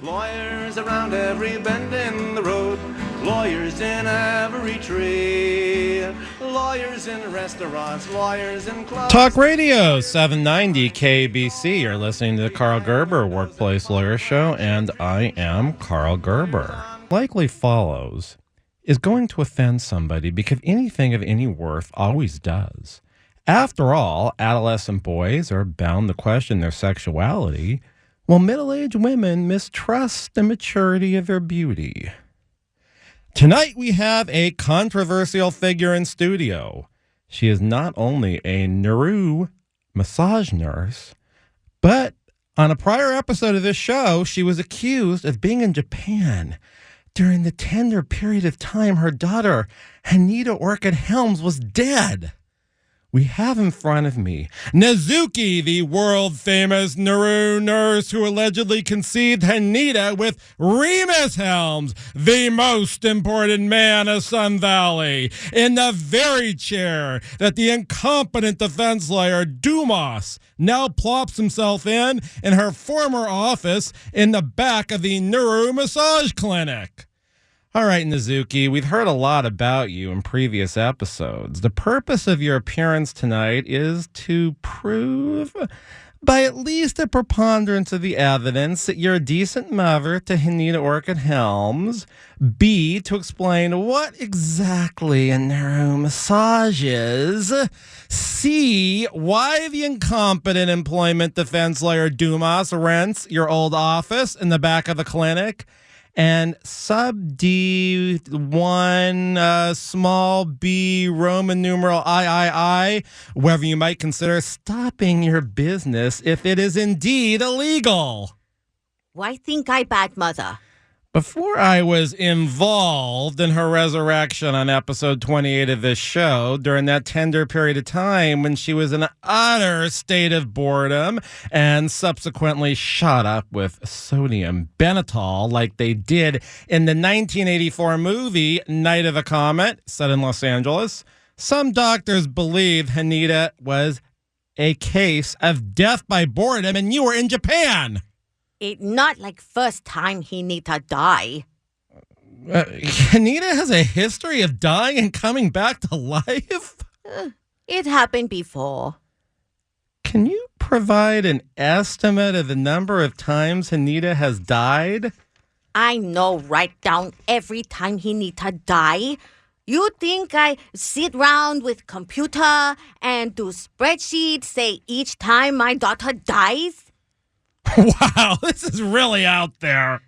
Lawyers around every bend in the road, lawyers in every tree, lawyers in restaurants, lawyers in clubs. Talk Radio 790 KABC. You're listening to the Karl Gerber Workplace Lawyer Show, and I am Karl Gerber. Likely follows is going to offend somebody because anything of any worth always does. After all, adolescent boys are bound to question their sexuality, while middle-aged women mistrust the maturity of their beauty. Tonight we have a controversial figure in studio. She is not only a Nuru massage nurse, but on a prior episode of this show, she was accused of being in Japan during the tender period of time her daughter, Hinita Orchid Helms, was dead. We have in front of me Nazuki, the world-famous Nuru nurse who allegedly conceived Hinita with Remus Helms, the most important man of Sun Valley, in the very chair that the incompetent defense lawyer Dombass now plops himself in her former office in the back of the Nuru massage clinic. All right, Nazuki, we've heard a lot about you in previous episodes. The purpose of your appearance tonight is to prove, by at least a preponderance of the evidence, that you're a decent mother to Hinita Orchid Helms. B, to explain what exactly a Nuru massage is. C, why the incompetent employment defense lawyer Dombass rents your old office in the back of the clinic. And sub D1, small b, Roman numeral III, whether you might consider stopping your business if it is indeed illegal. Why think I bad mother? Before I was involved in her resurrection on episode 28 of this show, during that tender period of time when she was in an utter state of boredom and subsequently shot up with sodium benetol like they did in the 1984 movie Night of the Comet, set in Los Angeles, some doctors believed Hinita was a case of death by boredom and you were in Japan. It not like first time Hinita die. Hinita has a history of dying and coming back to life? It happened before. Can you provide an estimate of the number of times Hinita has died? I know write down every time Hinita die. You think I sit round with computer and do spreadsheets, say each time my daughter dies? Wow, this is really out there.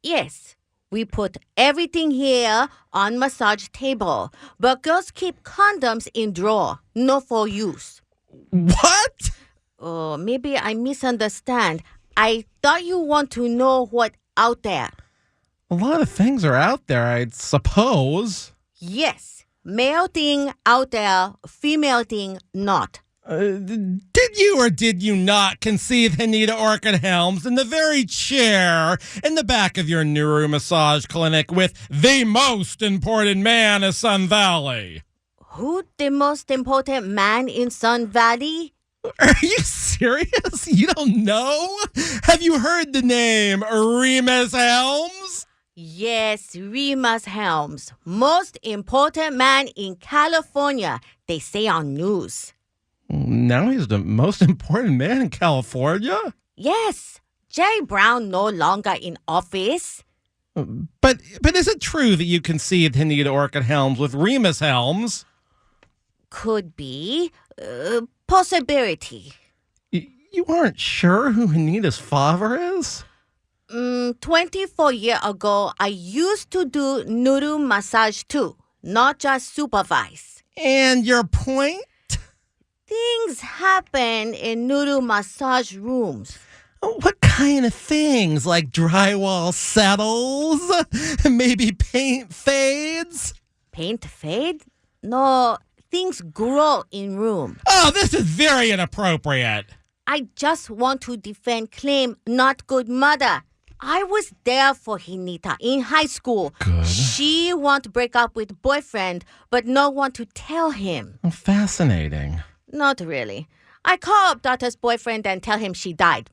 Yes. We put everything here on massage table, but girls keep condoms in drawer, not for use. What? Oh, maybe I misunderstand. I thought you want to know what out there. A lot of things are out there, I suppose. Yes. Male thing out there, female thing not. Did you or did you not conceive Hinita Orchid Helms in the very chair in the back of your Nuru massage clinic with the most important man of Sun Valley? Who the most important man in Sun Valley? Are you serious? You don't know? Have you heard the name Remus Helms? Yes, Remus Helms. Most important man in California, they say on news. Now he's the most important man in California? Yes. Jerry Brown no longer in office. But is it true that you conceived Hinita Orchid Helms with Remus Helms? Could be. Possibility. You aren't sure who Hinita's father is? 24 years ago, I used to do Nuru massage too, not just supervise. And your point? Things happen in Nuru massage rooms. What kind of things? Like drywall settles? Maybe paint fades? Paint fade? No, things grow in room. Oh, this is very inappropriate. I just want to defend claim not good mother. I was there for Hinita in high school. Good. She want to break up with boyfriend, but no one to tell him. Oh, fascinating. Not really. I call up daughter's boyfriend and tell him she died.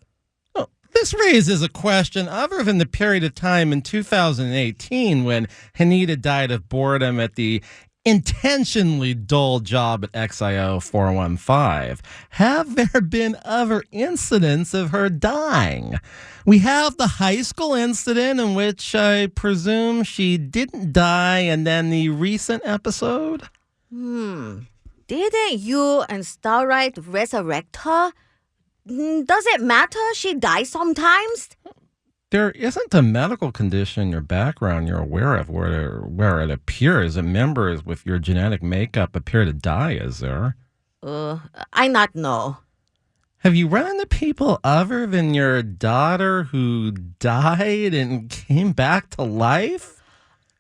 Oh, This raises a question other than the period of time in 2018 when Hinita died of boredom at the intentionally dull job at XIO 415. Have there been other incidents of her dying? We have the high school incident in which I presume she didn't die, and then the recent episode? Didn't you and Starlight resurrect her? Does it matter she dies sometimes? There isn't a medical condition in your background you're aware of where it appears that members with your genetic makeup appear to die, is there? I not know. Have you run into people other than your daughter who died and came back to life?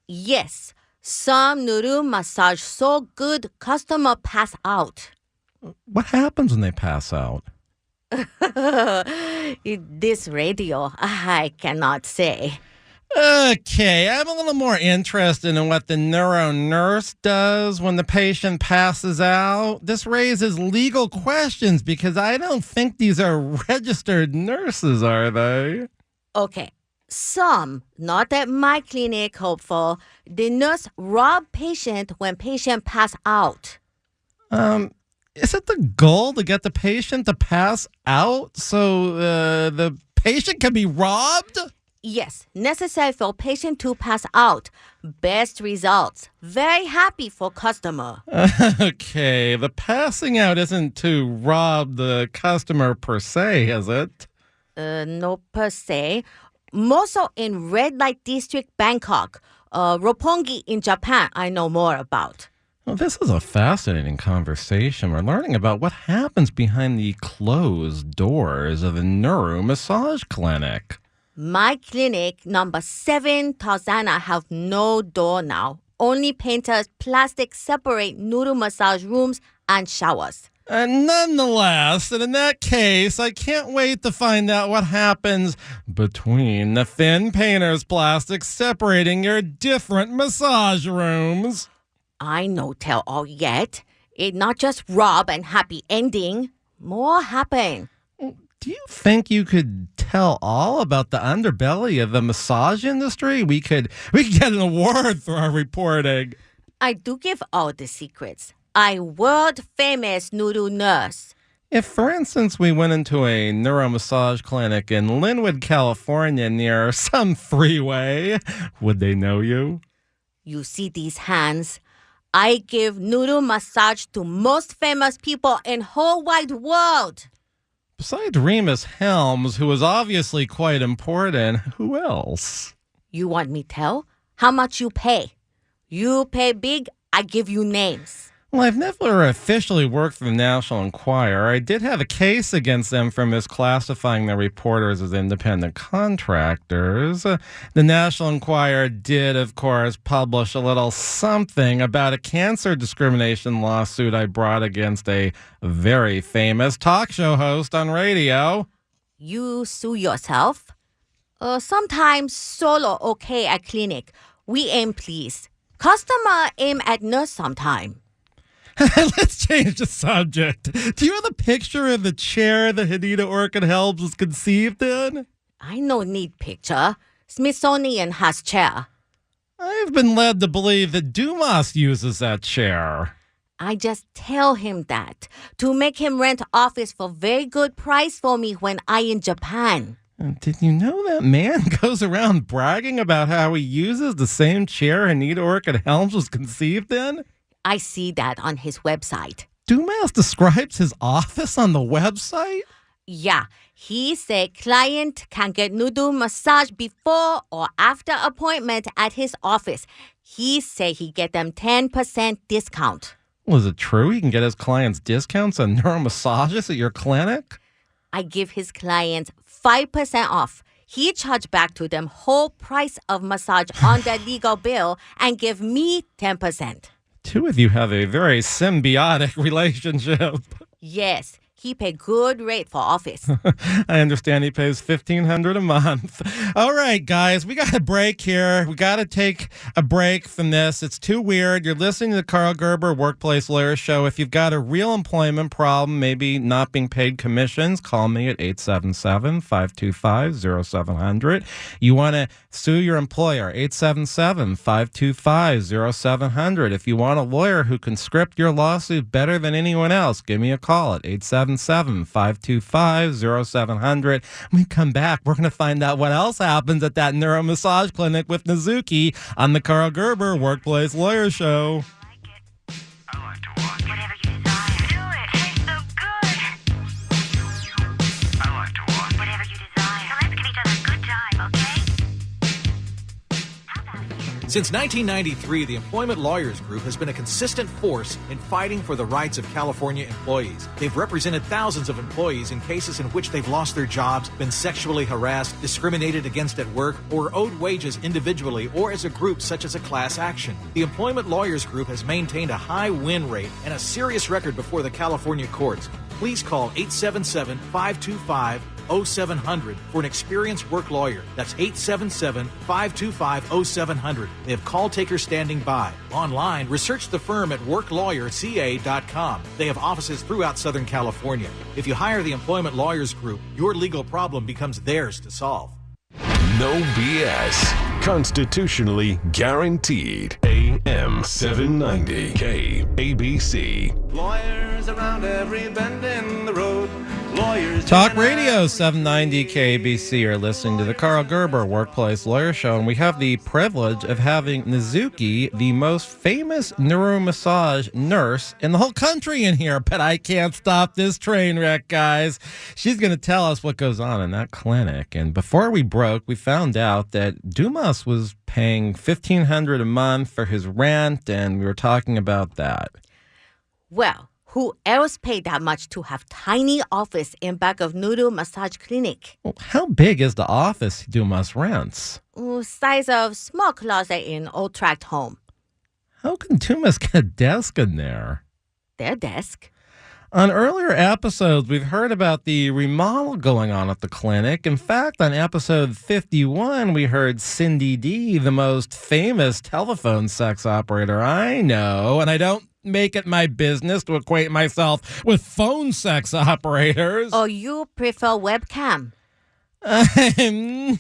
Yes. Some Nuru massage so good customer pass out. What happens when they pass out? This radio, I cannot say. Okay, I'm a little more interested in what the neuro nurse does when the patient passes out. This raises legal questions because I don't think these are registered nurses, are they? Okay, some, not at my clinic, hopeful. The nurse rob patient when patient pass out. Is it the goal to get the patient to pass out so the patient can be robbed? Yes, necessary for patient to pass out. Best results. Very happy for customer. Okay, the passing out isn't to rob the customer per se, is it? No per se. More so in red light district Bangkok. Roppongi in Japan, I know more about. Well, this is a fascinating conversation. We're learning about what happens behind the closed doors of a neuro massage clinic. My clinic, number 7, Tarzana, have no door now. Only painters, plastic separate noodle massage rooms and showers. And nonetheless, and in that case, I can't wait to find out what happens between the thin painter's plastic separating your different massage rooms. I no tell all yet. It not just rob and happy ending. More happen. Do you think you could tell all about the underbelly of the massage industry? We could get an award for our reporting. I do give all the secrets. I world famous noodle nurse. If, for instance, we went into a neuromassage clinic in Linwood, California near some freeway, would they know you? You see these hands? I give noodle massage to most famous people in whole wide world. Besides Remus Helms, who is obviously quite important, who else? You want me tell? How much you pay? You pay big, I give you names. Well, I've never officially worked for the National Enquirer. I did have a case against them for misclassifying their reporters as independent contractors. The National Enquirer did, of course, publish a little something about a cancer discrimination lawsuit I brought against a very famous talk show host on radio. You sue yourself? Sometimes solo okay at clinic. We aim please. Customer aim at nurse sometime. Let's change the subject. Do you have a picture of the chair that Hinita Orchid Helms was conceived in? I no need picture. Smithsonian has chair. I've been led to believe that Dombass uses that chair. I just tell him that to make him rent office for very good price for me when I in Japan. Did you know that man goes around bragging about how he uses the same chair Hinita Orchid Helms was conceived in? I see that on his website. Dombass describes his office on the website? Yeah, he say client can get noodle massage before or after appointment at his office. He say he get them 10% discount. Well, is it true he can get his clients discounts on neuromassages at your clinic? I give his clients 5% off. He charge back to them whole price of massage on their legal bill and give me 10%. Two of you have a very symbiotic relationship. Yes, He pay good rate for office. I understand he pays $1,500 a month. All right, guys, we got a break here. We got to take a break from this. It's too weird. You're listening to the Karl Gerber Workplace Lawyer Show. If you've got a real employment problem, maybe not being paid commissions, call me at 877-525-0700. You want to sue your employer, 877-525-0700. If you want a lawyer who can script your lawsuit better than anyone else, give me a call at 877-525-0700. When we come back, we're going to find out what else happens at that neuro massage clinic with Nazuki on the Karl Gerber Workplace Lawyer Show. I like to watch. Whatever you desire. Do it. Tastes so good. I like to watch. Whatever you desire. So let's give each other a good time, okay? How about you? Since 1993, the Employment Lawyers Group has been a consistent force in fighting for the rights of California employees. They've represented thousands of employees in cases in which they've lost their jobs, been sexually harassed, discriminated against at work, or owed wages individually or as a group such as a class action. The Employment Lawyers Group has maintained a high win rate and a serious record before the California courts. Please call 877-525-0700 for an experienced work lawyer. That's 877-525-0700. They have call takers standing by. Online, research the firm at worklawyerca.com. They have offices throughout Southern California. If you hire the Employment Lawyers Group, your legal problem becomes theirs to solve. No BS. Constitutionally guaranteed. AM 790 KABC. Lawyers around every bend in the road. Lawyers Talk in Radio every 790 KABC. You're listening to the Karl Gerber Workplace Lawyer Show, and we have the privilege of having Nuzuki, the most famous neuromassage nurse in the whole country, in here. But I can't stop this train wreck, guys. She's going to tell us what goes on in that clinic. And before we broke, we found out that Dombass was paying $1,500 a month for his rent, and we were talking about that. Well, who else paid that much to have tiny office in back of Nuru massage clinic? Well, how big is the office Dombass rents? Size of small closet in old tract home. How can Dombass get a desk in there? Their desk. On earlier episodes, we've heard about the remodel going on at the clinic. In fact, on episode 51, we heard Cindy D, the most famous telephone sex operator I know, and I don't make it my business to acquaint myself with phone sex operators. Or you prefer webcam? I'm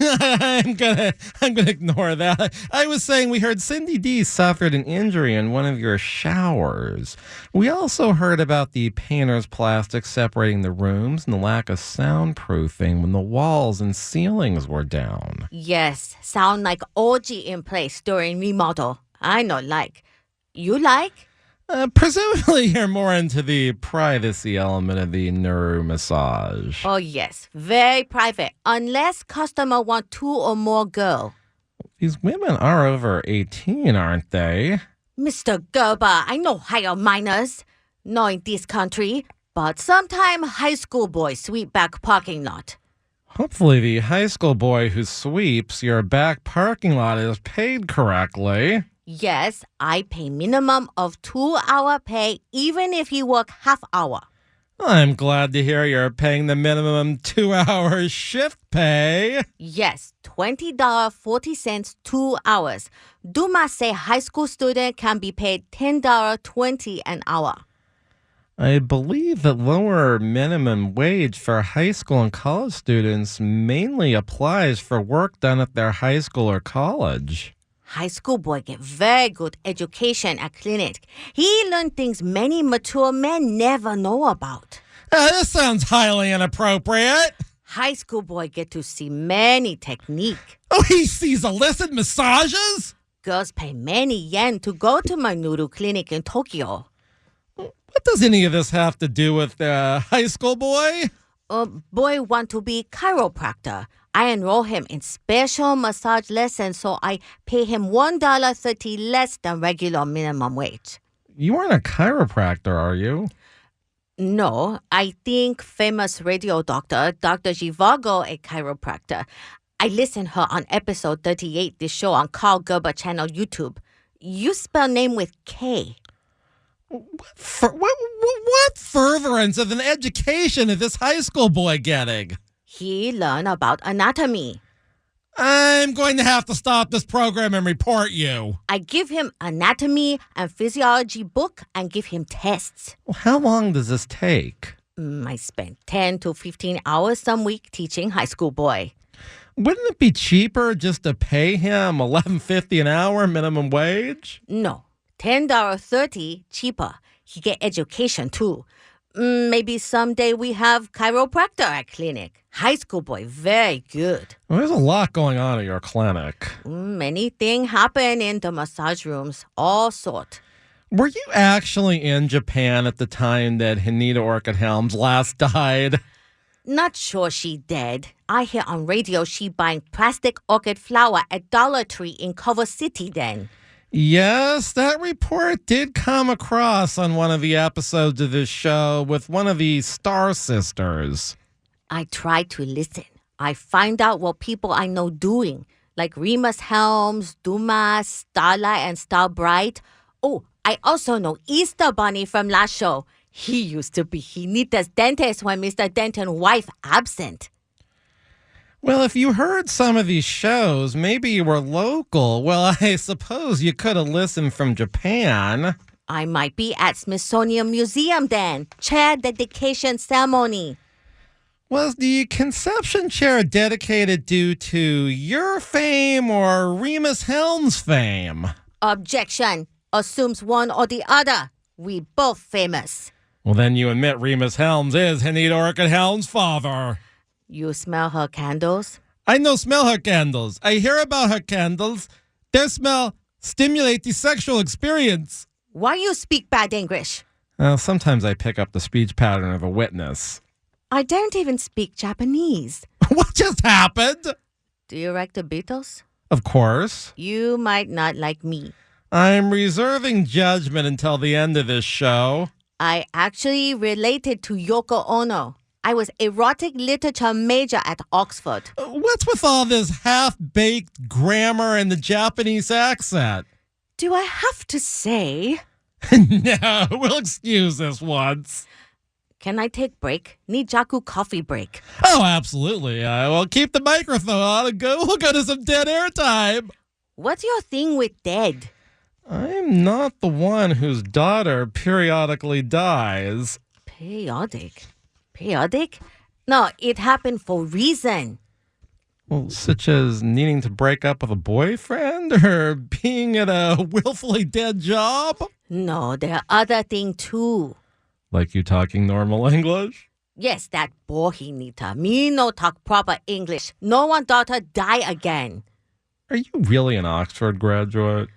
gonna ignore that. I was saying we heard Cindy D suffered an injury in one of your showers. We also heard about the painter's plastic separating the rooms and the lack of soundproofing when the walls and ceilings were down. Yes, sound like orgy in place during remodel. I not like. You like? Presumably you're more into the privacy element of the Nuru massage. Oh yes, very private. Unless customer want 2 or more girl. These women are over 18, aren't they? Mr. Gerber, I know hire minors. Not in this country, but sometime high school boys sweep back parking lot. Hopefully the high school boy who sweeps your back parking lot is paid correctly. Yes, I pay minimum of 2-hour pay even if he work half hour. I'm glad to hear you're paying the minimum 2-hour shift pay. Yes, $20.40 2 hours. Duma say high school student can be paid $10.20 an hour. I believe that lower minimum wage for high school and college students mainly applies for work done at their high school or college. High school boy get very good education at clinic. He learn things many mature men never know about. This sounds highly inappropriate. High school boy get to see many technique. Oh, he sees illicit massages? Girls pay many yen to go to my Nuru clinic in Tokyo. What does any of this have to do with high school boy? Boy want to be chiropractor. I enroll him in special massage lessons, so I pay him $1.30 less than regular minimum wage. You aren't a chiropractor, are you? No, I think famous radio doctor, Dr. Zhivago, a chiropractor. I listened her on episode 38, this show on Karl Gerber channel YouTube. You spell name with K. What furtherance of an education is this high school boy getting? He learned about anatomy. I'm going to have to stop this program and report you. I give him anatomy and physiology book and give him tests. Well, how long does this take? I spend 10 to 15 hours some week teaching high school boy. Wouldn't it be cheaper just to pay him $11.50 an hour minimum wage? No, $10.30 cheaper. He get education too. Maybe someday we have chiropractor at clinic. High school boy, very good. Well, there's a lot going on at your clinic. Many things happen in the massage rooms, all sort. Were you actually in Japan at the time that Hinita Orchid Helms last died? Not sure she dead. I hear on radio she buying plastic orchid flower at Dollar Tree in Culver City then. Yes, that report did come across on one of the episodes of this show with one of the Star Sisters. I try to listen. I find out what people I know doing, like Remus Helms, Dombass, Starlight, and Starbright. Oh, I also know Easter Bunny from last show. He used to be Hinita's dentist when Mr. Denton's wife absent. Well, if you heard some of these shows, maybe you were local. Well, I suppose you could have listened from Japan. I might be at Smithsonian Museum then. Chair dedication ceremony. Was the conception chair dedicated due to your fame or Remus Helms' fame? Objection. Assumes one or the other. We both famous. Well, then you admit Remus Helms is Hinita Orchid Helms' father. You smell her candles? I no smell her candles. I hear about her candles. Their smell stimulate the sexual experience. Why you speak bad English? Well, sometimes I pick up the speech pattern of a witness. I don't even speak Japanese. What just happened? Do you like the Beatles? Of course. You might not like me. I'm reserving judgment until the end of this show. I actually related to Yoko Ono. I was erotic literature major at Oxford. What's with all this half-baked grammar and the Japanese accent? Do I have to say? No, we'll excuse this once. Can I take break? Need Jaku coffee break. Oh, absolutely. I will keep the microphone on and we'll go to some dead air time. What's your thing with dead? I'm not the one whose daughter periodically dies. Periodic? Periodic? No, it happened for reason. Well, such as needing to break up with a boyfriend or being at a willfully dead job? No, there are other things too. Like you talking normal English? Yes, that boy Hinita. Me no talk proper English. No one daughter die again. Are you really an Oxford graduate?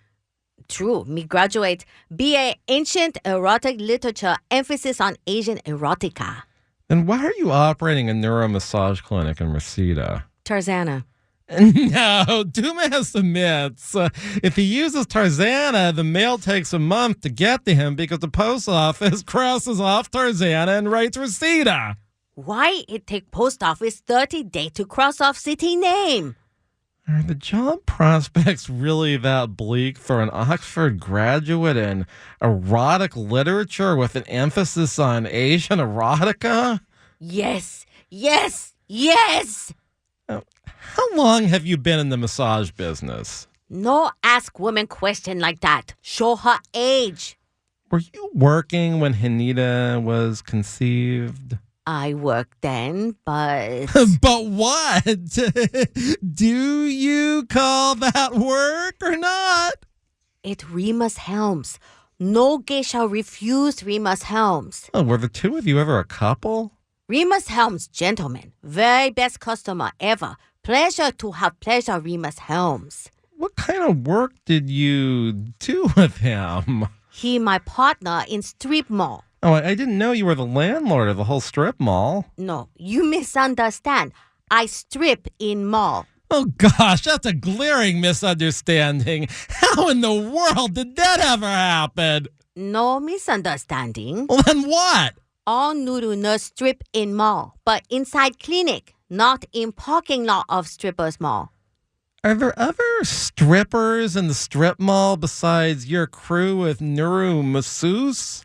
True, me graduate BA Ancient Erotic Literature, emphasis on Asian erotica. Then why are you operating a Nuru massage clinic in Reseda? Tarzana. No, Dombass admits if he uses Tarzana, the mail takes a month to get to him because the post office crosses off Tarzana and writes Reseda. Why it take post office 30 days to cross off city name? Are the job prospects really that bleak for an Oxford graduate in erotic literature with an emphasis on Asian erotica? Yes, yes, yes! How long have you been in the massage business? No ask woman question like that. Show her age. Were you working when Hinita was conceived? I worked then, but... But what? Do you call that work or not? It Remus Helms. No geisha refused Remus Helms. Oh, were the two of you ever a couple? Remus Helms, gentleman. Very best customer ever. Pleasure to have pleasure, Remus Helms. What kind of work did you do with him? He my partner in strip mall. Oh, I didn't know you were the landlord of the whole strip mall. No, you misunderstand. I strip in mall. Oh, gosh, that's a glaring misunderstanding. How in the world did that ever happen? No misunderstanding. Well, then what? All Nuru nurse strip in mall, but inside clinic, not in parking lot of strippers mall. Are there other strippers in the strip mall besides your crew with Nuru masseuse?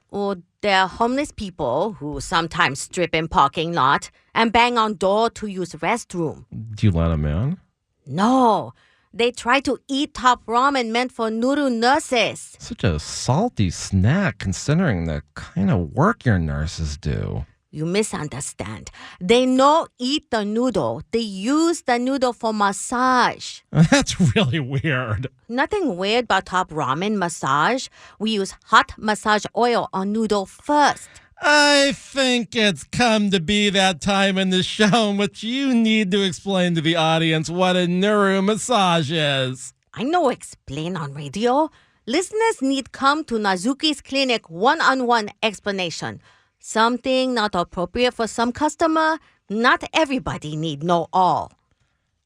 Or there are homeless people who sometimes strip in parking lot and bang on door to use restroom. Do you let them in? No, they try to eat top ramen meant for Nuru nurses. Such a salty snack considering the kind of work your nurses do. You misunderstand. They no eat the noodle. They use the noodle for massage. That's really weird. Nothing weird about top ramen massage. We use hot massage oil on noodle first. I think it's come to be that time in the show in which you need to explain to the audience what a Nuru massage is. I know explain on radio. Listeners need come to Nazuki's clinic one-on-one explanation. Something not appropriate for some customer, not everybody need know all.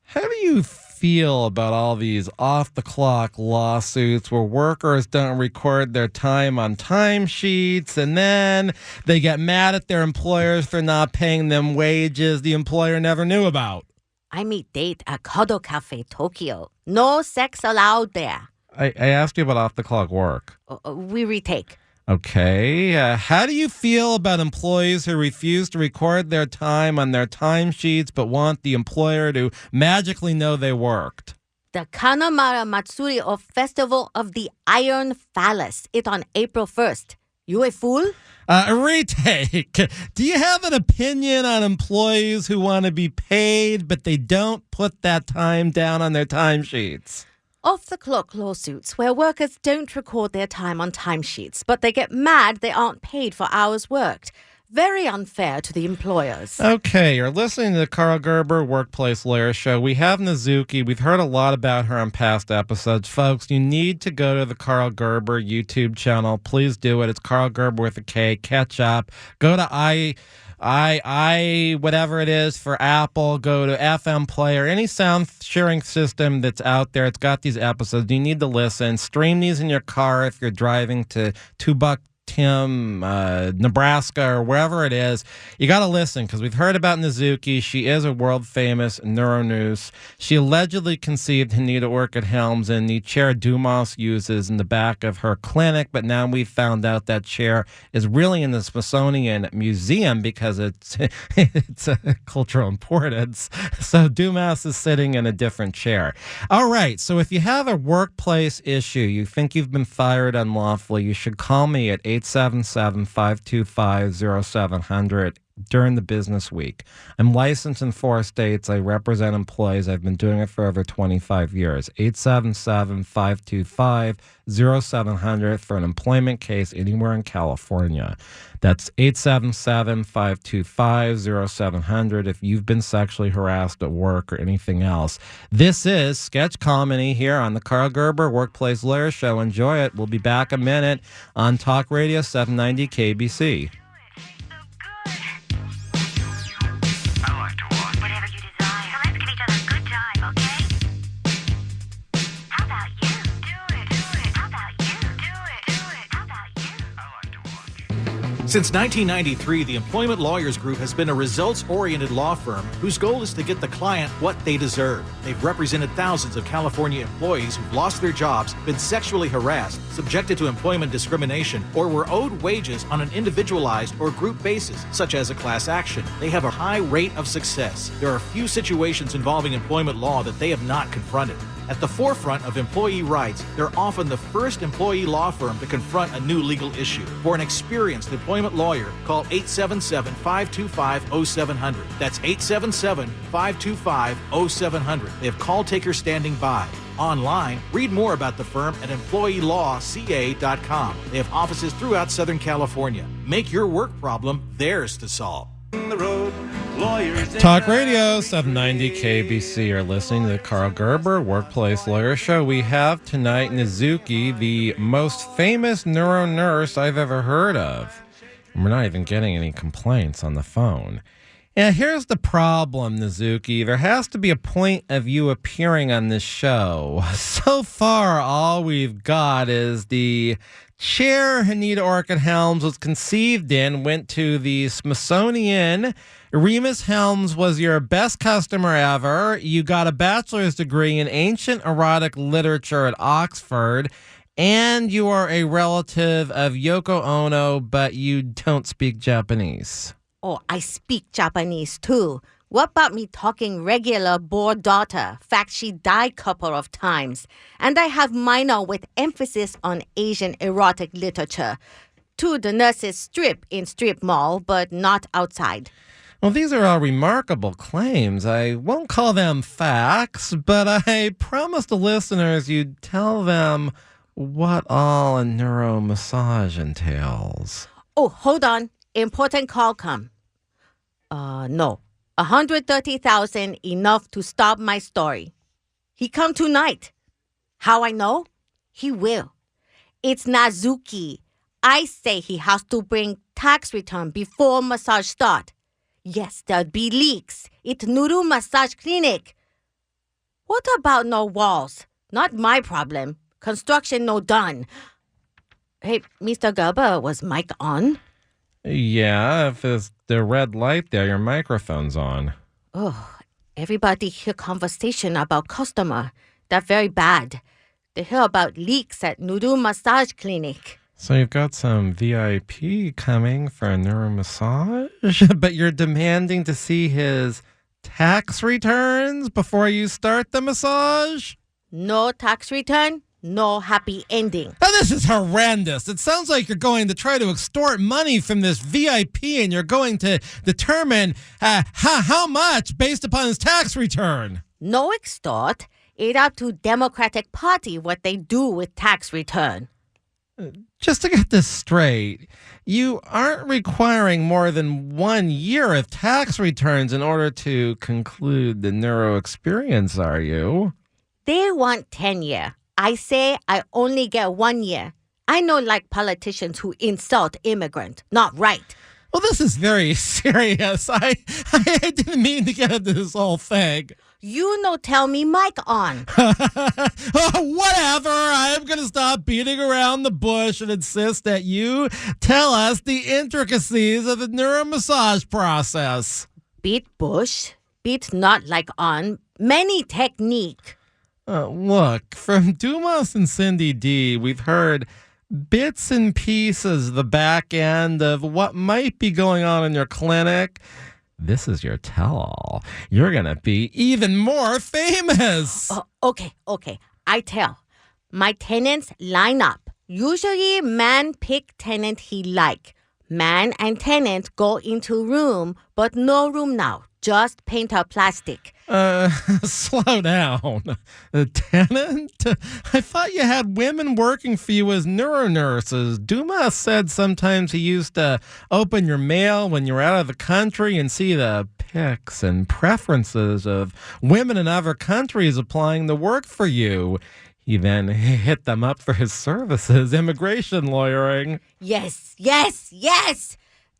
How do you feel about all these off-the-clock lawsuits where workers don't record their time on timesheets and then they get mad at their employers for not paying them wages the employer never knew about? I meet date at Kodo Cafe, Tokyo. No sex allowed there. I asked you about off-the-clock work. We retake. Okay. How do you feel about employees who refuse to record their time on their timesheets but want the employer to magically know they worked? The Kanamara Matsuri of Festival of the Iron Phallus. It on April 1st. You a fool? Retake. Do you have an opinion on employees who want to be paid but they don't put that time down on their timesheets? Off-the-clock lawsuits where workers don't record their time on timesheets, but they get mad they aren't paid for hours worked. Very unfair to the employers. Okay, you're listening to the Karl Gerber Workplace Lawyer Show. We have Nuzuki. We've heard a lot about her on past episodes. Folks, you need to go to the Karl Gerber YouTube channel. Please do it. It's Karl Gerber with a K. Catch up. Go to whatever it is for Apple, go to FM Player, any sound sharing system that's out there. It's got these episodes. You need to listen. Stream these in your car if you're driving to Tubuck Tim, Nebraska, or wherever it is. You got to listen because we've heard about Nazuki. She is a world-famous neuronoose. She allegedly conceived Hinita Orchid Helms in the chair Dombass uses in the back of her clinic, but now we've found out that chair is really in the Smithsonian Museum because it's a cultural importance. So Dombass is sitting in a different chair. All right, so if you have a workplace issue, you think you've been fired unlawfully, you should call me at 877-525-0700 during the business week. I'm licensed in 4 states. I represent employees. I've been doing it for over 25 years. 877-525-0700 for an employment case anywhere in California. That's 877-525-0700 if you've been sexually harassed at work or anything else. This is Sketch Comedy here on the Karl Gerber Workplace Lawyer Show. Enjoy it. We'll be back a minute on Talk Radio 790 KBC. Whatever you desire. So let's give each other a good time, okay? How about you? Do it. How about you? Do it. How about you? I like to watch. Since 1993, the Employment Lawyers Group has been a results-oriented law firm whose goal is to get the client what they deserve. They've represented thousands of California employees who've lost their jobs, been sexually harassed, subjected to employment discrimination, or were owed wages on an individualized or group basis, such as a class action. They have a high rate of success. There are few situations involving employment law that they have not confronted. At the forefront of employee rights, they're often the first employee law firm to confront a new legal issue. For an experienced employment lawyer, call 877-525-0700. That's 877-525-0700. They have call takers standing by. Online, read more about the firm at employeelawca.com. They have offices throughout Southern California. Make your work problem theirs to solve. The road, lawyers in Talk Radio every 790 tree. KBC. You're listening to the Karl Gerber Workplace Lawyer Show. We have tonight Nuzuki, the most famous neuro nurse I've ever heard of. And we're not even getting any complaints on the phone. And here's the problem, Nuzuki. There has to be a point of you appearing on this show. So far, all we've got is the chair Hinita Orchid Helms was conceived in, went to the Smithsonian Remus Helms was your best customer ever. You got a bachelor's degree in ancient erotic literature at Oxford. And you are a relative of Yoko Ono, but you don't speak Japanese. Oh, I speak Japanese too. What about me talking regular bored daughter? Fact, she died couple of times. And I have minor with emphasis on Asian erotic literature. To the nurses strip in strip mall, but not outside. Well, these are all remarkable claims. I won't call them facts, but I promised the listeners you'd tell them what all a neuro massage entails. Oh, hold on. Important call come. No. 130,000 enough to stop my story. He come tonight. How I know? He will. It's Nazuki. I say he has to bring tax return before massage start. Yes, there'll be leaks. It's Nuru massage clinic. What about no walls? Not my problem. Construction no done. Hey, Mr. Gerber, was mic on? Yeah, if it's the red light there, your microphone's on. Oh, everybody hear conversation about customer. That's very bad. They hear about leaks at Nuru massage clinic. So you've got some VIP coming for a neuro massage, but you're demanding to see his tax returns before you start the massage? No tax return, no happy ending. Now, this is horrendous. It sounds like you're going to try to extort money from this VIP and you're going to determine how much based upon his tax return. No extort. It up to Democratic Party what they do with tax return. Just to get this straight, you aren't requiring more than 1 year of tax returns in order to conclude the neuro experience, are you? They want 10 year. I say I only get 1 year. I know like politicians who insult immigrant. Not right. Well, this is very serious. I didn't mean to get into this whole thing. You no tell me mic on. Whatever. I'm going to stop beating around the bush and insist that you tell us the intricacies of the neuromassage process. Beat bush. Beat not like on. Many technique. Look, from Dombass and Cindy D, we've heard bits and pieces, the back end of what might be going on in your clinic. This is your tell-all. You're going to be even more famous. Okay. I tell. My tenants line up. Usually man pick tenant he like. Man and tenant go into room, but no room now. Just paint or plastic. Slow down. A tenant? I thought you had women working for you as neuro nurses. Dombass said sometimes he used to open your mail when you were out of the country and see the pics and preferences of women in other countries applying to work for you. He then hit them up for his services, immigration lawyering. Yes.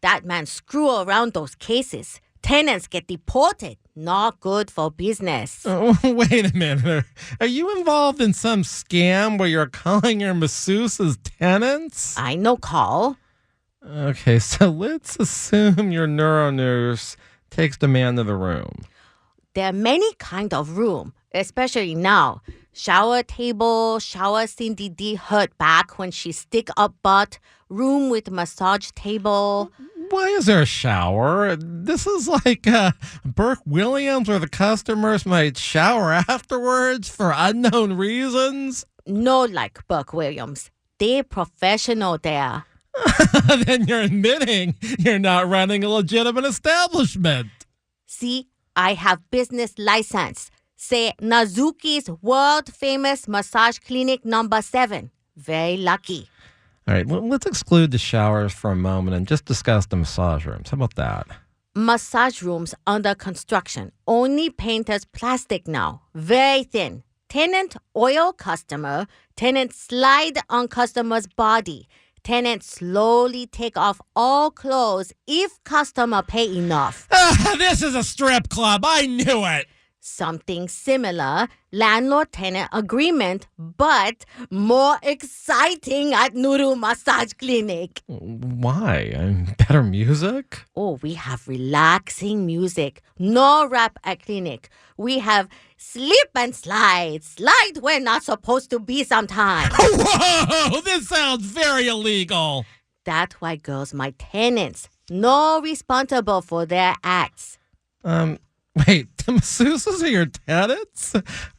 That man screw around those cases. Tenants get deported. Not good for business. Oh, wait a minute. Are you involved in some scam where you're calling your masseuses tenants? I no call. Okay, so let's assume your neuro nurse takes the man to the room. There are many kind of room, especially now. Shower table, shower Cindy D hurt back when she stick up butt, room with massage table. Why is there a shower? This is like Burke Williams where the customers might shower afterwards for unknown reasons. No like Burke Williams. They're professional there. Then you're admitting you're not running a legitimate establishment. See, I have business license. Say Nazuki's world famous massage clinic number 7. Very lucky. All right, let's exclude the showers for a moment and just discuss the massage rooms. How about that? Massage rooms under construction. Only painter's plastic now. Very thin. Tenant oil customer. Tenant slide on customer's body. Tenant slowly take off all clothes if customer pay enough. This is a strip club. I knew it. Something similar, landlord-tenant agreement, but more exciting at Nuru Massage Clinic. Why? Better music? Oh, we have relaxing music. No rap at clinic. We have slip and slide. Slide where not supposed to be sometimes. Whoa! This sounds very illegal. That's why girls my tenants. No responsible for their acts. Wait, the masseuses are your tenants?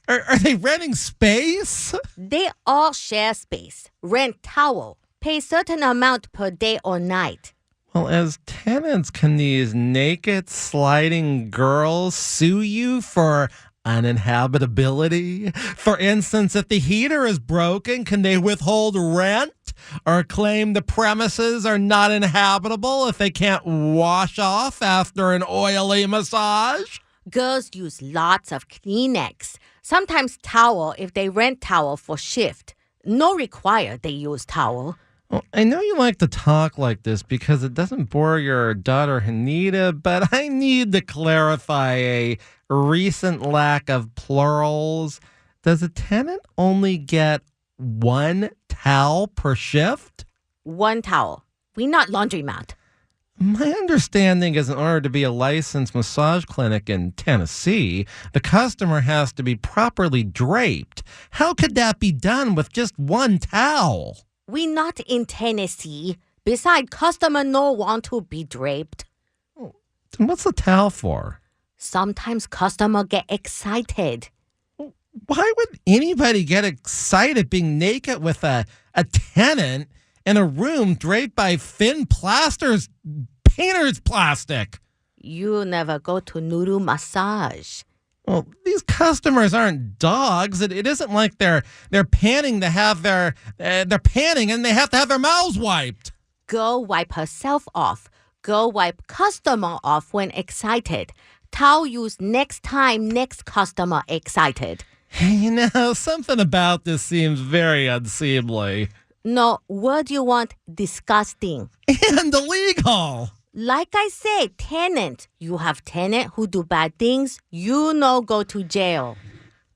Are they renting space? They all share space. Rent towel. Pay certain amount per day or night. Well, as tenants, can these naked, sliding girls sue you for uninhabitability? For instance, if the heater is broken, can they withhold rent? Or claim the premises are not inhabitable if they can't wash off after an oily massage? Girls use lots of Kleenex. Sometimes towel if they rent towel for shift. No require they use towel. Well, I know you like to talk like this because it doesn't bore your daughter Hinita, but I need to clarify a recent lack of plurals. Does a tenant only get one towel per shift? One towel. We not laundromat. My understanding is in order to be a licensed massage clinic in Tennessee, the customer has to be properly draped. How could that be done with just one towel? We not in Tennessee. Besides, customer no want to be draped. Then what's the towel for? Sometimes customer get excited. Why would anybody get excited being naked with a tenant in a room draped by thin plasters, painter's plastic? You never go to Nuru massage. Well, these customers aren't dogs. It isn't like they're panning to have they're panning and they have to have their mouths wiped. Go wipe herself off. Go wipe customer off when excited. Towel use next time next customer excited. You know, something about this seems very unseemly. No, what do you want? Disgusting. And illegal. Like I say, tenant. You have tenant who do bad things, you no go to jail.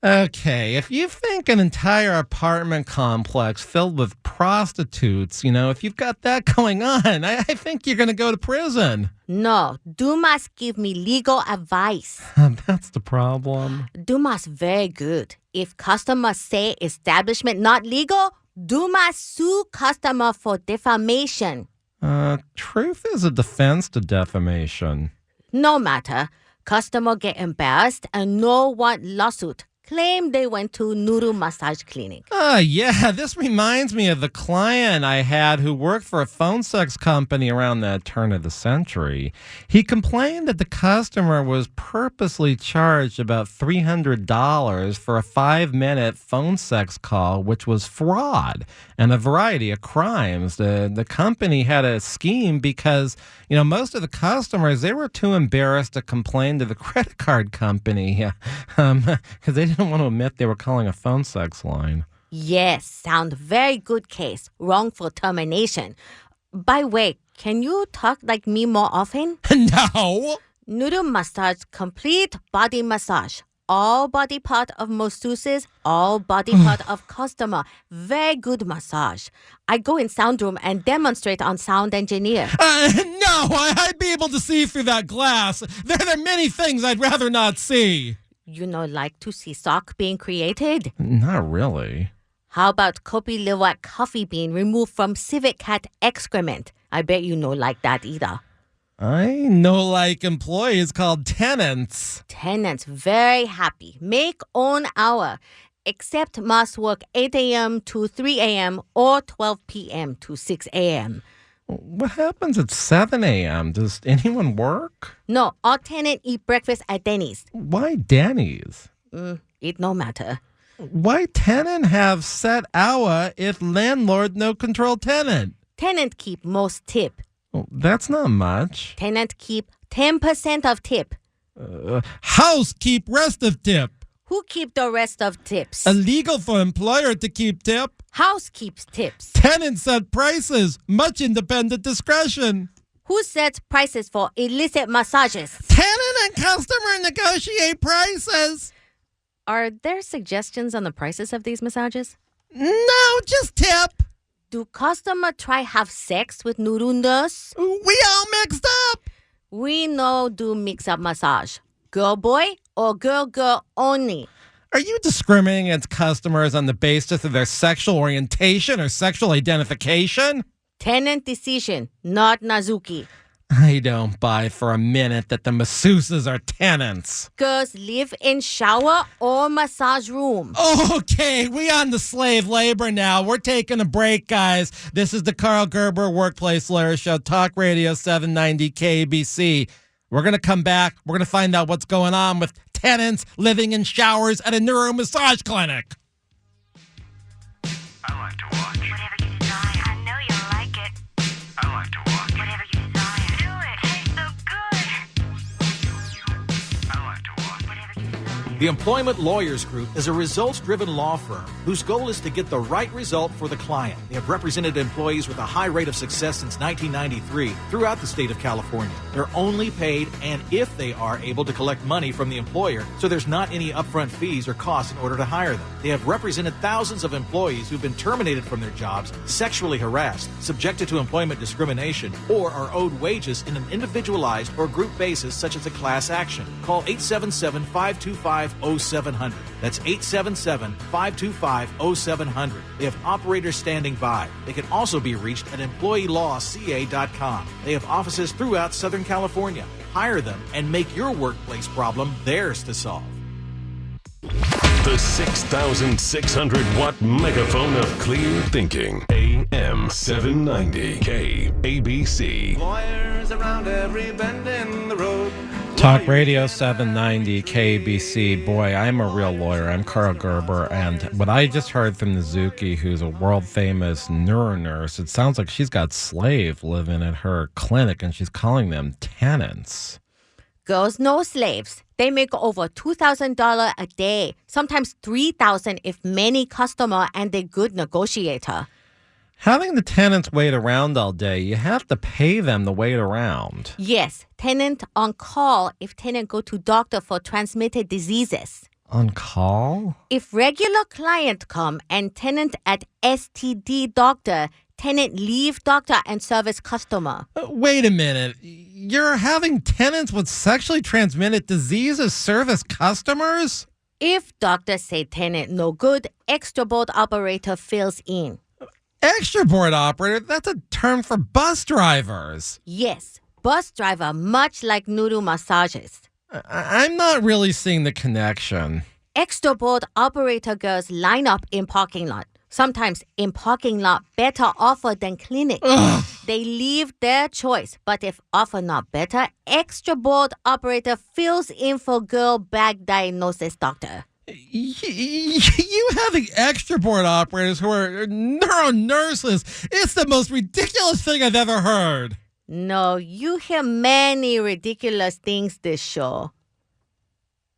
Okay, if you think an entire apartment complex filled with prostitutes, if you've got that going on, I think you're going to go to prison. No, Dumas give me legal advice. That's the problem. Dumas very good. If customer say establishment not legal, Dumas sue customer for defamation. Truth is a defense to defamation. No matter. Customer get embarrassed and no want lawsuit. Claim they went to Nuru Massage Clinic. Yeah, this reminds me of the client I had who worked for a phone sex company around the turn of the century. He complained that the customer was purposely charged about $300 for a 5-minute phone sex call, which was fraud and a variety of crimes. The company had a scheme because, most of the customers, they were too embarrassed to complain to the credit card company because they didn't want to admit they were calling a phone sex line. Yes, sound very good case. Wrongful termination. By way, can you talk like me more often? No! Nuru massage, complete body massage. All body part of masseuses, all body part of customer. Very good massage. I go in sound room and demonstrate on sound engineer. No, I'd be able to see through that glass. There are many things I'd rather not see. You like to see sock being created? Not really. How about Kopi Liwat coffee bean removed from civet cat excrement? I bet you like that either. I know like employees called tenants. Tenants very happy. Make own hour. Except must work 8 a.m. to 3 a.m. or 12 p.m. to 6 a.m. What happens at 7 a.m.? Does anyone work? No, all tenant eat breakfast at Denny's. Why Denny's? It no matter. Why tenant have set hour if landlord no control tenant? Tenant keep most tip. Well, that's not much. Tenant keep 10% of tip. House keep rest of tip. Who keep the rest of tips? Illegal for employer to keep tip. House keeps tips. Tenant set prices. Much independent discretion. Who sets prices for illicit massages? Tenant and customer negotiate prices. Are there suggestions on the prices of these massages? No, just tip. Do customer try have sex with Nuru nurse? We all mixed up. We know do mix-up massage. Girl boy or girl only? Are you discriminating against customers on the basis of their sexual orientation or sexual identification? Tenant decision, not Nazuki. I don't buy for a minute that the masseuses are tenants. Girls live in shower or massage room. Okay, we on the slave labor now. We're taking a break, guys. This is the Karl Gerber Workplace Lawyer Show, Talk Radio 790 KABC. We're going to come back. We're going to find out what's going on with tenants living in showers at a Nuru massage clinic. I like to watch. Whatever you desire. I know you'll like it. I like to watch. Whatever you desire. Do it. Tastes so good. I like to watch. Whatever you desire. The Employment Lawyers Group is a results-driven law firm whose goal is to get the right result for the client. They have represented employees with a high rate of success since 1993 throughout the state of California. They're only paid and if they are able to collect money from the employer, so there's not any upfront fees or costs in order to hire them. They have represented thousands of employees who've been terminated from their jobs, sexually harassed, subjected to employment discrimination, or are owed wages in an individualized or group basis such as a class action. Call 877-525-0700. That's 877-525-0700. They have operators standing by. They can also be reached at employeelawca.com. They have offices throughout Southern California. Hire them and make your workplace problem theirs to solve. The 6,600 watt megaphone of clear thinking. AM 790 KABC. Lawyers around every bend in the road. Talk Radio 790 KBC. Boy, I'm a real lawyer. I'm Karl Gerber. And what I just heard from Nuzuki, who's a world-famous Nuru nurse, it sounds like she's got slaves living at her clinic, and she's calling them tenants. Girls, no slaves. They make over $2,000 a day, sometimes $3,000 if many customer and a good negotiator. Having the tenants wait around all day, you have to pay them to wait around. Yes, tenant on call if tenant go to doctor for transmitted diseases. On call? If regular client come and tenant at STD doctor, tenant leave doctor and service customer. Wait a minute. You're having tenants with sexually transmitted diseases service customers? If doctor say tenant no good, extra board operator fills in. Extra board operator? That's a term for bus drivers. Yes, bus driver, much like Nuru massages. I'm not really seeing the connection. Extra board operator girls line up in parking lot. Sometimes in parking lot, better offer than clinic. Ugh. They leave their choice. But if offer not better, extra board operator fills in for girl bag diagnosis doctor. You having extra board operators who are neuro nurses, it's the most ridiculous thing I've ever heard. No, you hear many ridiculous things this show.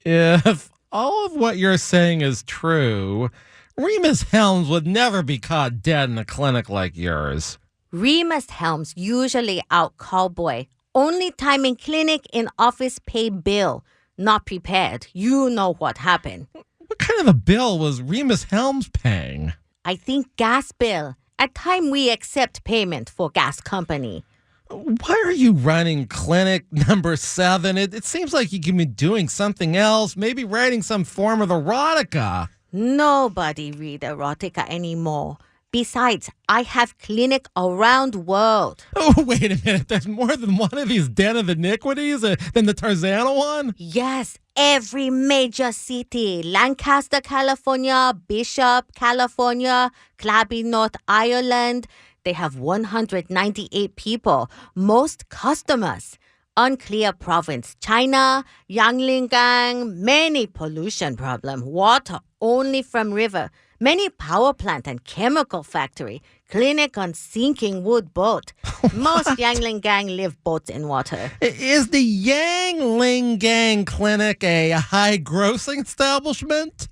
If all of what you're saying is true, Remus Helms would never be caught dead in a clinic like yours. Remus Helms usually out cowboy. Only time in clinic in office pay bill. Not prepared. You know what happened. What kind of a bill was Remus Helms paying? I think gas bill. At time we accept payment for gas company. Why are you running clinic number 7? It seems like you could be doing something else, maybe writing some form of erotica. Nobody read erotica anymore. Besides, I have clinic around world. Oh, wait a minute. There's more than one of these den of iniquities than the Tarzana one? Yes, every major city. Lancaster, California, Bishop, California, Clabby, North Ireland. They have 198 people, most customers. Unclear province, China, Yanglingang, many pollution problem, water only from river, many power plant and chemical factory, clinic on sinking wood boat. Most Yanglingang live boats in water. Is the Yanglingang Clinic a high-grossing establishment?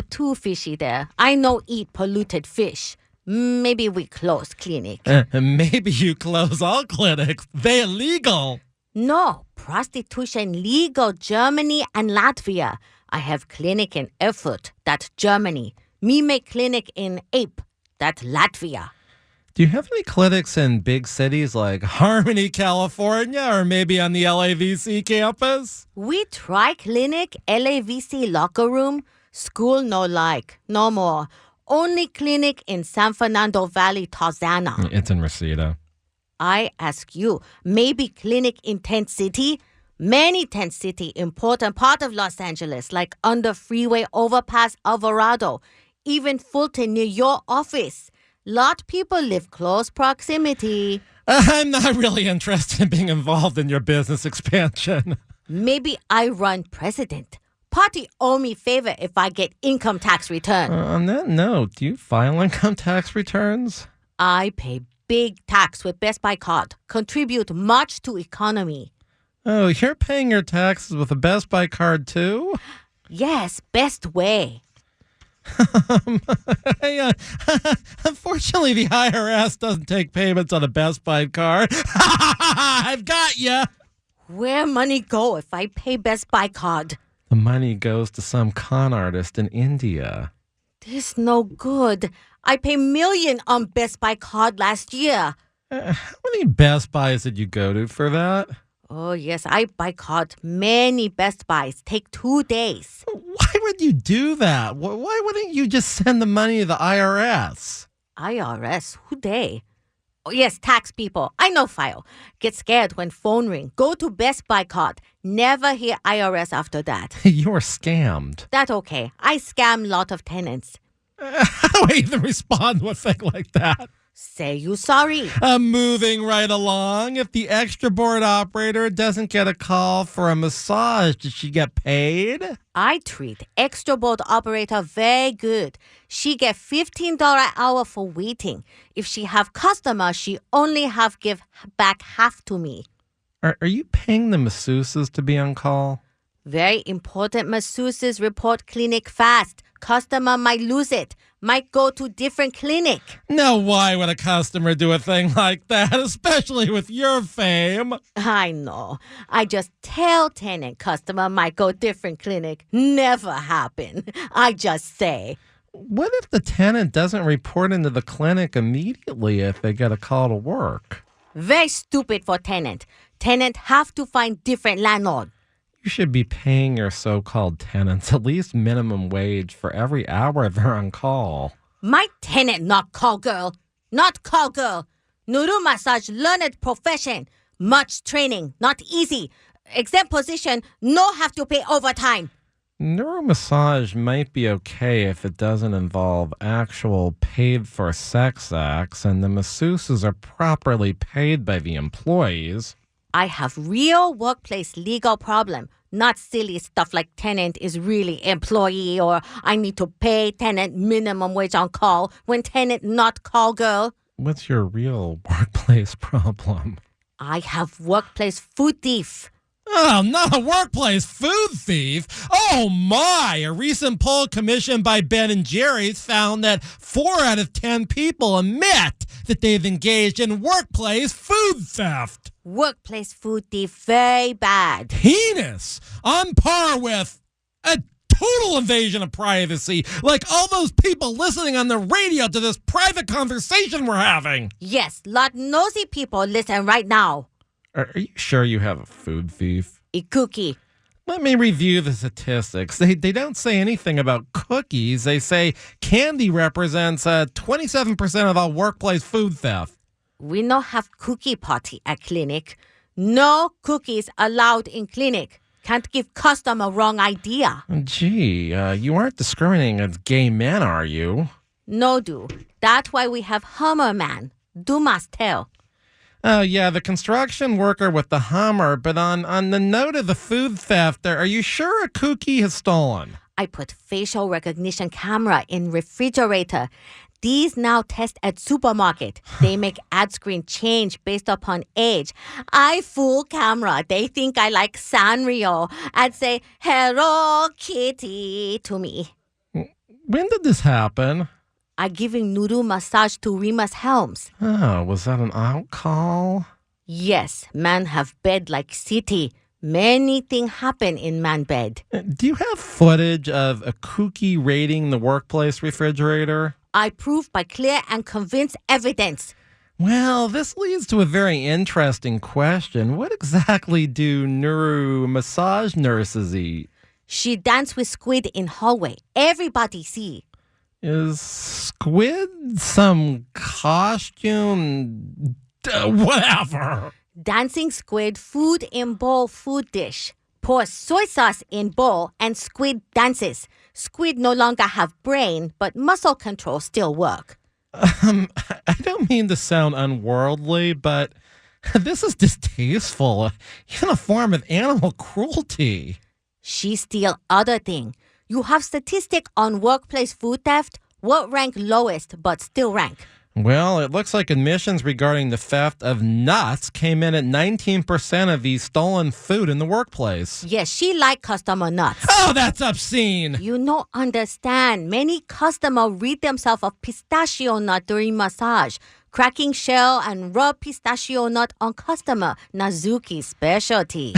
Too fishy there. I no eat polluted fish. Maybe we close clinic. Maybe you close all clinics. They illegal. No, prostitution legal Germany and Latvia. I have clinic in Erfurt, that's Germany. Me make clinic in Ape, that's Latvia. Do you have any clinics in big cities like Harmony, California, or maybe on the LAVC campus? We try clinic, LAVC locker room, school no like, no more. Only clinic in San Fernando Valley, Tarzana. It's in Reseda. I ask you, maybe clinic in Tent City? Many tent city, important part of Los Angeles, like under freeway overpass Alvarado, even Fulton near your office. Lot people live close proximity. I'm not really interested in being involved in your business expansion. Maybe I run president. Party owe me favor if I get income tax return. On that note, do you file income tax returns? I pay big tax with Best Buy card. Contribute much to economy. Oh, you're paying your taxes with a Best Buy card too? Yes, best way. Unfortunately, the IRS doesn't take payments on a Best Buy card. I've got you. Where money go if I pay Best Buy card? The money goes to some con artist in India. This no good. I pay million on Best Buy card last year. How many Best Buys did you go to for that? Oh, yes, I buy card many Best Buys. Take 2 days. Why would you do that? Why wouldn't you just send the money to the IRS? IRS? Who they? Oh, yes, tax people. I know file. Get scared when phone ring. Go to Best Buy card. Never hear IRS after that. You're scammed. That okay. I scam lot of tenants. How do I even respond to a thing like that? Say you sorry. I'm moving right along. If the extra board operator doesn't get a call for a massage, did she get paid? I treat extra board operator very good. She get $15 hour for waiting. If she have customer, she only have give back half to me. Are you paying the masseuses to be on call? Very important masseuses report clinic fast. Customer might lose it. Might go to different clinic. Now, why would a customer do a thing like that, especially with your fame? I know. I just tell tenant customer might go different clinic. Never happen. I just say. What if the tenant doesn't report into the clinic immediately if they get a call to work? Very stupid for tenant. Tenant have to find different landlord. You should be paying your so-called tenants at least minimum wage for every hour they're on call. My tenant not call girl. Not call girl. Nuru massage learned profession. Much training. Not easy. Exam position. No have to pay overtime. Nuru massage might be okay if it doesn't involve actual paid-for sex acts and the masseuses are properly paid by the employees. I have real workplace legal problem. Not silly stuff like tenant is really employee or I need to pay tenant minimum wage on call when tenant not call girl. What's your real workplace problem? I have workplace food thief. Oh, not a workplace food thief. Oh my! A recent poll commissioned by Ben & Jerry's found that 4 out of 10 people admit that they've engaged in workplace food theft. Workplace food thief very bad. Heinous! On par with a total invasion of privacy, like all those people listening on the radio to this private conversation we're having. Yes, lot nosy people listen right now. Are you sure you have a food thief? Ikuki. Let me review the statistics. They don't say anything about cookies. They say candy represents 27% of all workplace food theft. We no have cookie party at clinic. No cookies allowed in clinic. Can't give customer wrong idea. Gee, you aren't discriminating against gay men, are you? No do. That's why we have Hummer man. Dombass tell. Oh, yeah, the construction worker with the Hummer, but on the note of the food theft, are you sure a cookie has stolen? I put facial recognition camera in refrigerator. These now test at supermarket. They make ad screen change based upon age. I fool camera. They think I like Sanrio. I'd say, hello, kitty, to me. When did this happen? I giving Nuru massage to Rima's Helms. Oh, was that an out call? Yes, man have bed like city. Many things happen in man bed. Do you have footage of Ikuki raiding the workplace refrigerator? I prove by clear and convinced evidence. Well, this leads to a very interesting question. What exactly do Nuru massage nurses eat? She dance with squid in hallway. Everybody see. Is squid some costume? Whatever. Dancing squid, food in bowl, food dish. Pour soy sauce in bowl and squid dances. Squid no longer have brain, but muscle control still work. I don't mean to sound unworldly, but this is distasteful. In a form of animal cruelty. She steal other thing. You have statistic on workplace food theft. What rank lowest but still rank? Well, it looks like admissions regarding the theft of nuts came in at 19% of the stolen food in the workplace. Yes, she like customer nuts. Oh, that's obscene. You no understand. Many customer rid themselves of pistachio nut during massage. Cracking shell and rub pistachio nut on customer. Nazuki specialty.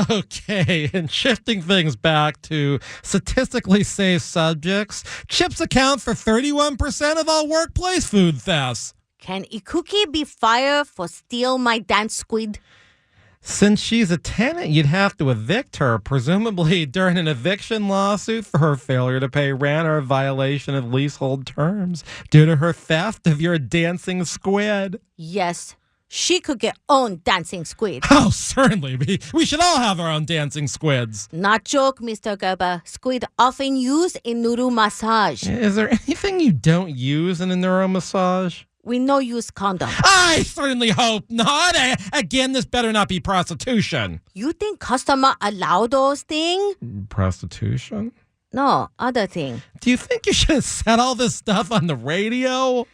Okay, and shifting things back to statistically safe subjects, chips account for 31% of all workplace food thefts. Can Ikuki be fired for steal my dance squid? Since she's a tenant, you'd have to evict her, presumably during an eviction lawsuit for her failure to pay rent or a violation of leasehold terms due to her theft of your dancing squid. Yes, she could get own dancing squid. Oh, certainly. We should all have our own dancing squids. Not joke, Mr. Gerber. Squid often used in Nuru massage. Is there anything you don't use in a neuromassage? We no use condom. I certainly hope not. Again, this better not be prostitution. You think customer allow those thing? Prostitution? No, other thing. Do you think you should have said all this stuff on the radio?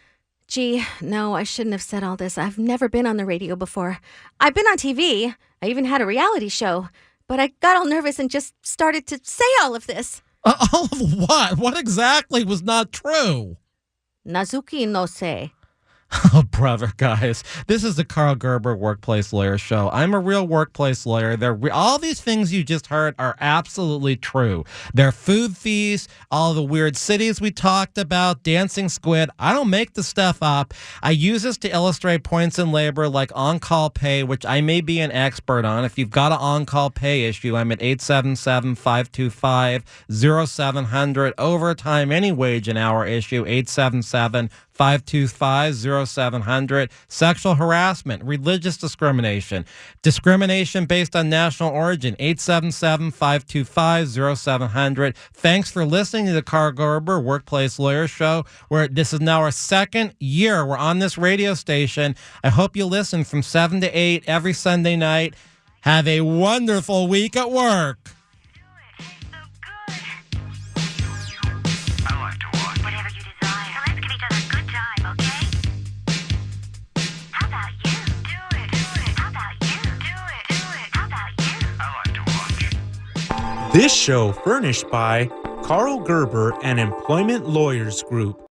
Gee, no, I shouldn't have said all this. I've never been on the radio before. I've been on TV. I even had a reality show. But I got all nervous and just started to say all of this. All of what? What exactly was not true? Nazuki no say. Oh, brother, guys. This is the Karl Gerber Workplace Lawyer Show. I'm a real workplace lawyer. All these things you just heard are absolutely true. They're food thieves, all the weird cities we talked about, dancing squid. I don't make the stuff up. I use this to illustrate points in labor like on-call pay, which I may be an expert on. If you've got an on-call pay issue, I'm at 877-525-0700. Overtime, any wage and hour issue, 877-525-0700. Sexual harassment, religious discrimination, discrimination based on national origin, 877-525-0700. Thanks for listening to the Karl Gerber Workplace Lawyer Show, where this is now our second year. We're on this radio station. I hope you listen from 7 to 8 every Sunday night. Have a wonderful week at work. This show furnished by Karl Gerber and Employment Lawyers Group.